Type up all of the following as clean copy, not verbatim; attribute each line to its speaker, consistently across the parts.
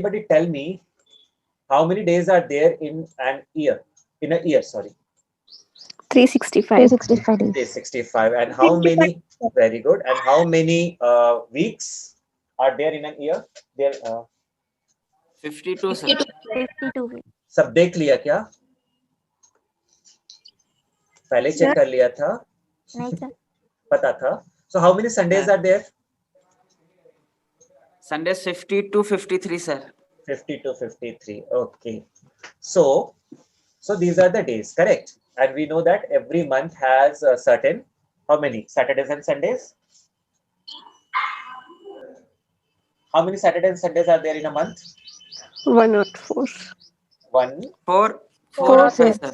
Speaker 1: anybody tell me how many days are there in an year? In a year, sorry.
Speaker 2: 365.
Speaker 3: 365 days.
Speaker 1: 365. And how many? Very good. And how many weeks are there in an year? There.
Speaker 4: 52 sir.
Speaker 3: 52.
Speaker 1: सब देख लिया क्या? पहले check कर लिया था?
Speaker 3: नहीं sir.
Speaker 1: पता था? So how many Sundays are there?
Speaker 4: Sundays 50 to 53 sir.
Speaker 1: 50 to 53. Okay. So these are the days, correct? And we know that every month has a certain, how many Saturdays and Sundays? How many Saturdays and Sundays are there in a month?
Speaker 2: 1 or 4.
Speaker 1: One.
Speaker 4: Four
Speaker 3: Four,
Speaker 4: are there,
Speaker 3: sir.
Speaker 4: sir.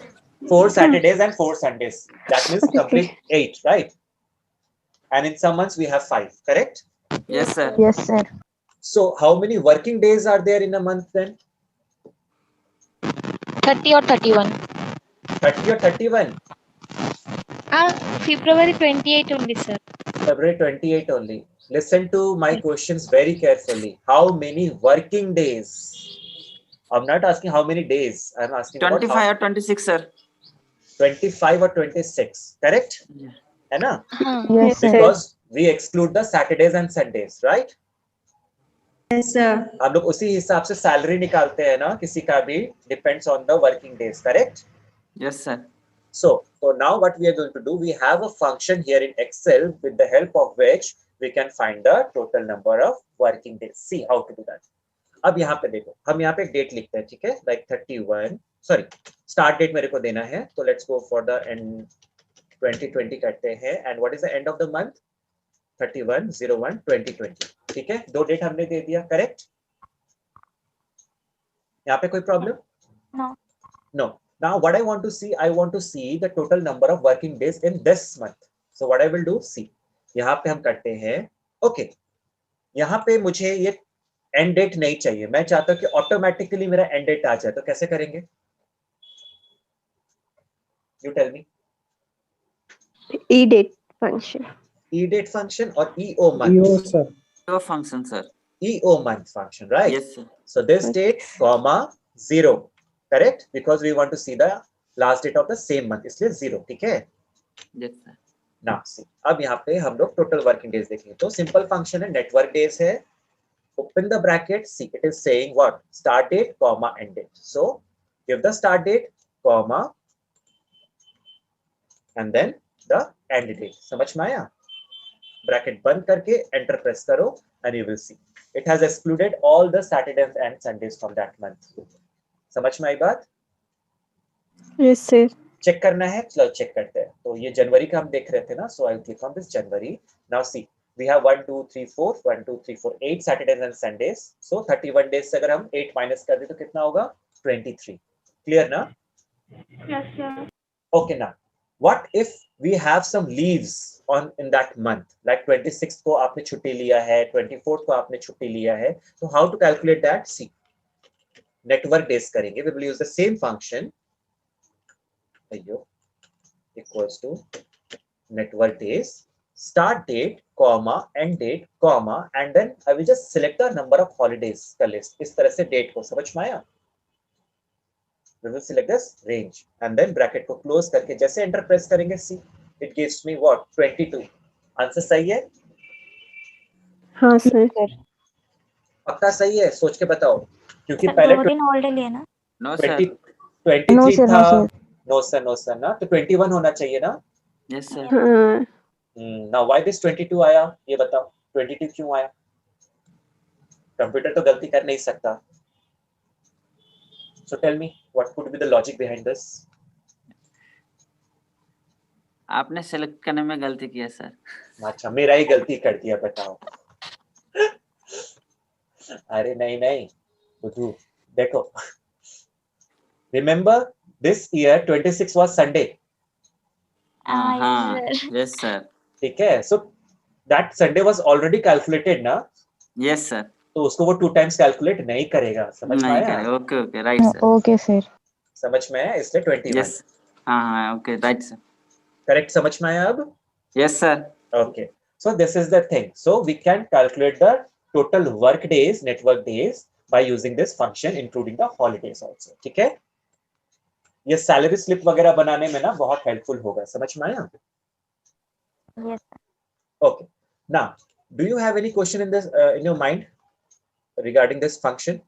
Speaker 1: 4 Saturdays and 4 Sundays. That means complete 8, right? And in some months we have 5, correct?
Speaker 4: Yes sir.
Speaker 3: Yes sir.
Speaker 1: So how many working days are there in a month then?
Speaker 5: 30 or 31.
Speaker 1: 30 or 31?
Speaker 5: February 28 only, sir.
Speaker 1: February 28 only. Listen to my questions very carefully. How many working days? I'm not asking how many days. I'm asking
Speaker 4: 25 or 26 sir.
Speaker 1: 25 or 26, correct?
Speaker 4: Yeah.
Speaker 1: है ना?
Speaker 3: Yes sir.
Speaker 1: Because we exclude the Saturdays and Sundays, right?
Speaker 6: Yes, sir.
Speaker 1: हम लोग उसी हिसाब से salary निकालते हैं ना, किसी का भी depends on the working days, correct?
Speaker 4: Yes sir.
Speaker 1: So now what we are going to do, we have a function here in Excel with the help of which we can find the total number of working days. See how to do that. अब यहाँ पे देखो, हम यहाँ पे एक date लिखते हैं, ठीक है? Like 31, sorry, start date मेरे को देना है, तो let's go for the end 2020 करते हैं, and what is the end of the month? 31/01/2020, ठीक है? 2 डेट हमने दे दिया, correct? यहाँ पे कोई problem?
Speaker 3: No.
Speaker 1: No. Now what I want to see the total number of working days in this month. So what I will do, see, यहाँ पे हम करते हैं, okay, यहाँ पे मुझे ये end date नहीं चाहिए, मैं चाहता हूँ कि automatically मेरा end date आ जाए, तो कैसे करेंगे? You tell me.
Speaker 2: E-date function.
Speaker 1: E-date function or EO month?
Speaker 7: EO, sir.
Speaker 4: No function sir.
Speaker 1: EO month function, right?
Speaker 4: Yes sir.
Speaker 1: So this date, comma, 0, correct? Because we want to see the last date of the same month, इसलिए 0, ठीक है?
Speaker 4: Yes sir.
Speaker 1: Now see, अब यहाँ पे हम लोग total working days देखेंगे, तो simple function है, network days है, open the bracket, see, it is saying what? Start date, comma, end date. So give the start date, comma, and then the end date. समझ में आया? Bracket बंद करके enter press करो and you will see it has excluded all the Saturdays and Sundays from that month. समझ में आई बात?
Speaker 2: Yes, sir.
Speaker 1: Check करना है, चलो चेक करते हैं. तो ये जनवरी का हम देख रहे थे ना, so I'll click on this January. Now see, we have 1 2 3 4 1 2 3 4 8 Saturdays and Sundays. So 31 days से अगर हम 8 minus कर दे तो कितना होगा? 23. Clear ना?
Speaker 5: Yes, sir.
Speaker 1: Okay, now what if we have some leaves on in that month, like 26th को आपने छुट्टी लिया है, 24th को आपने छुट्टी लिया है, so how to calculate that? See, network days करेंगे, we will use the same function, equals to network days, start date, comma, end date, comma, and then I will just select the number of holidays का list. इस तरह से date को समझ में आया? We will select this range and then bracket को close करके जैसे enter press करेंगे, see, it gives me what? 22. Answer सही है?
Speaker 2: हाँ सर.
Speaker 1: पक्का सही है? सोच के बताओ, क्योंकि
Speaker 3: सर
Speaker 1: पहले
Speaker 3: 2 दिन holiday लिए ना?
Speaker 4: No sir.
Speaker 1: 23
Speaker 3: No, sir,
Speaker 1: था.
Speaker 3: no,
Speaker 1: No sir ना, तो 21 होना चाहिए ना?
Speaker 4: Yes sir.
Speaker 2: हाँ.
Speaker 1: Now why this 22 आया? ये बताओ, 22 क्यों आया? कंप्यूटर तो गलती कर नहीं सकता. So tell me, what could be the logic behind this?
Speaker 4: आपने सेलेक्ट करने में गलती किया सर.
Speaker 1: अच्छा, मेरा ही गलती कर दिया, बताओ. अरे नहीं बुद्धू, देखो. Remember this year 26 was Sunday.
Speaker 4: Yes sir.
Speaker 1: ठीक है? So that Sunday was already calculated ना?
Speaker 4: Yes sir.
Speaker 1: तो उसको वो 2 times calculate नहीं करेगा, समझ में आया?
Speaker 4: Okay right sir.
Speaker 3: Okay sir.
Speaker 1: समझ में आया, इसलिए 21.
Speaker 4: Yes. हाँ okay right sir.
Speaker 1: Correct, समझ में आया अब?
Speaker 4: Yes sir.
Speaker 1: Okay, so this is the thing. So we can calculate the total work days, network days, by using this function including the holidays also. ठीक है, ये salary slip वगैरह बनाने में ना बहुत हेल्पफुल होगा, समझ में आया?
Speaker 3: Yes, sir.
Speaker 1: Okay, now do you have any question in this in your mind regarding this function?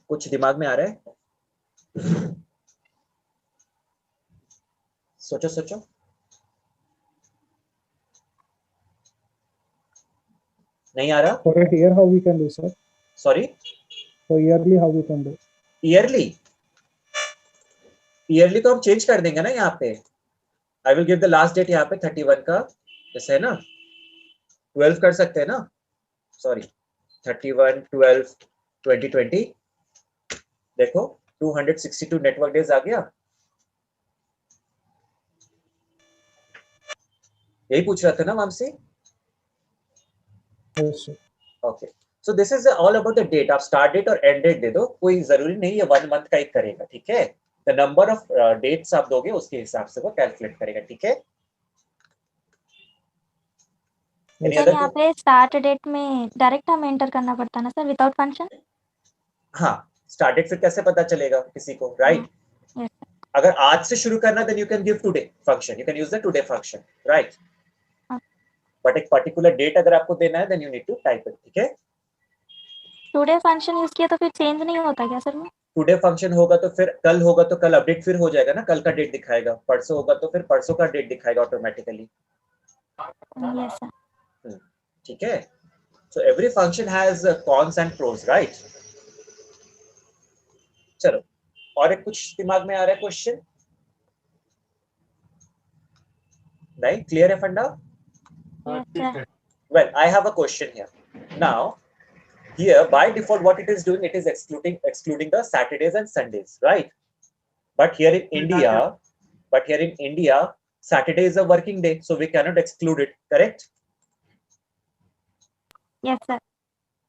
Speaker 1: कुछ दिमाग में आ रहा है? सोचो सोचो। नहीं आ रहा?
Speaker 7: For a year, how we can do, sir?
Speaker 1: Sorry?
Speaker 7: For yearly, how we can do?
Speaker 1: Early तो हम चेंज कर देंगे ना यहाँ पे। I will give the last date यहाँ पे 31 का, जैसे है ना 12 कर सकते हैं ना, सॉरी 31/12/2020। देखो 262 नेटवर्क डेज आ गया। यही पूछ रहा था ना Vamsi?
Speaker 7: Yes, sir.
Speaker 1: Okay, so this is all about the date. आप स्टार्ट डेट और एंड डेट दे दो, कोई जरूरी नहीं है 1 मंथ का ही करेगा, ठीक है? द नंबर ऑफ डेट्स आप दोगे उसके हिसाब से वो कैलकुलेट करेगा, ठीक है? Any
Speaker 3: सर
Speaker 1: other
Speaker 3: यहाँ पे स्टार्ट डेट में डायरेक्ट हम एंटर करना पड़ता है ना सर, विदाउट फंक्शन?
Speaker 1: हाँ, स्टार्ट डेट फिर कैसे पता चलेगा किसी को, राइट?
Speaker 3: Yes,
Speaker 1: अगर आज से शुरू करना then you can give today function, you can use the today function, right?
Speaker 3: हाँ।
Speaker 1: बट एक पर्टिकुलर डेट अगर आपको देना है then you need to type it, ठीक है?
Speaker 3: टुडे फंक्शन यूज किया तो फिर चेंज नहीं होता क्या सर?
Speaker 1: टुडे फंक्शन होगा तो फिर कल होगा तो कल अपडेट फिर हो जाएगा ना, कल का डेट दिखाएगा। परसों होगा तो फिर परसों का डेट दिखाएगा ऑटोमेटिकली,
Speaker 3: यस सर।
Speaker 1: ठीक है? So every function has cons and pros, right? चलो, और एक कुछ दिमाग में आ रहा है क्वेश्चन? नहीं, क्लियर है फंडा?
Speaker 3: Yes sir.
Speaker 1: Well, I have a question here. Now, here by default, what it is doing, it is excluding the Saturdays and Sundays, right? But here in India, Saturday is a working day, so we cannot exclude it. Correct?
Speaker 3: Yes sir.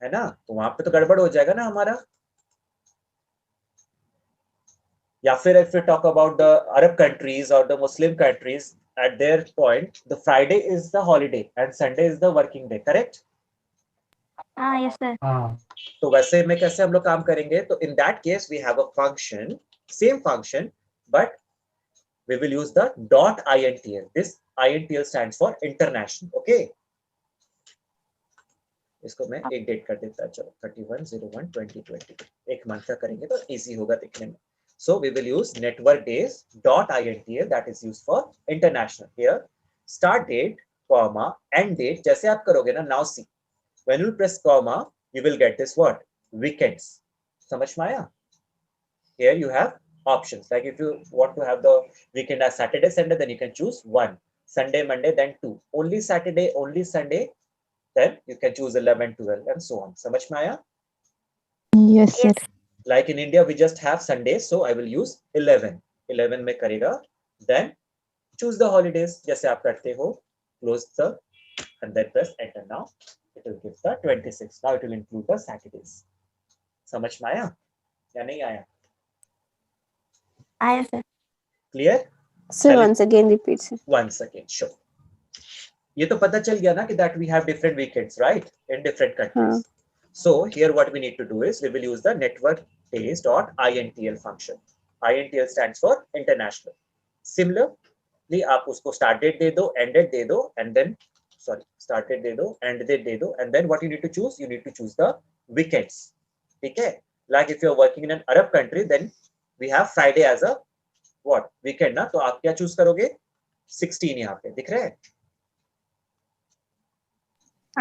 Speaker 1: है ना? तो वहां पे तो गड़बड़ हो जाएगा ना हमारा। या फिर if we talk about the Arab countries or the Muslim countries, at their point, the Friday is the holiday and Sunday is the working day. Correct?
Speaker 3: हाँ यस सर।
Speaker 1: तो वैसे में कैसे हम लोग काम करेंगे? तो in that case we have a function, same function, but we will use the .intl. This intl stands for international. Okay? इसको मैं एक डेट कर देता, चलो 31/01/2020, एक मंथ का करेंगे तो इजी होगा दिखने में। So we will use network days .intl, that is used for international. Here start date, comma, end date. जैसे आप करोगे ना, now see, when you press comma, you will get this what? Weekends. समझ में आया? Here you have options. Like if you want to have the weekend as Saturday, Sunday, then you can choose 1. Sunday, Monday, then 2. Only Saturday, only Sunday, then you can choose 11, 12, and so on. समझ में आया?
Speaker 8: Yes, sir.
Speaker 1: Like in India, we just have Sundays, so I will use 11. 11 में करेगा, then choose the holidays जैसे आप करते हो, close the and then press enter. Now it will give the 26. Now it will include the Saturdays. समझ में आया या नहीं आया?
Speaker 3: आया sir.
Speaker 1: Clear?
Speaker 2: Sir, once again repeat, sir.
Speaker 1: Once again, sure. ये तो पता चल गया ना कि that we have different weekends, right? In different countries. So here what we need to do is we will use the network days.intl function. INTL stands for international. Similarly, आप उसको start date दे दो, end date दे दो, and then start date दे दो, end date दे दो, and then what you need to choose? You need to choose the weekends. ठीक है? Like if you are working in an Arab country, then we have Friday as a what? Weekend ना? तो आप क्या choose करोगे? 16 यहाँ पे दिख रहा है?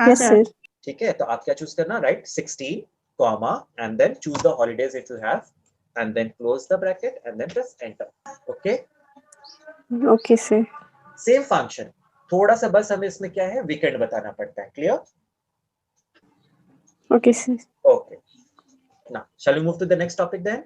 Speaker 2: Yes, sir.
Speaker 1: ठीक है, तो आप क्या चूज करना, right? 16 comma and then choose the holidays if you have and then close the bracket and then press enter. Okay?
Speaker 2: Okay, sir.
Speaker 1: Same function, थोड़ा सा बस हमें इसमें क्या है, वीकेंड बताना पड़ता है। Clear?
Speaker 2: Okay, sir.
Speaker 1: Okay. Now, shall we move to the next topic then?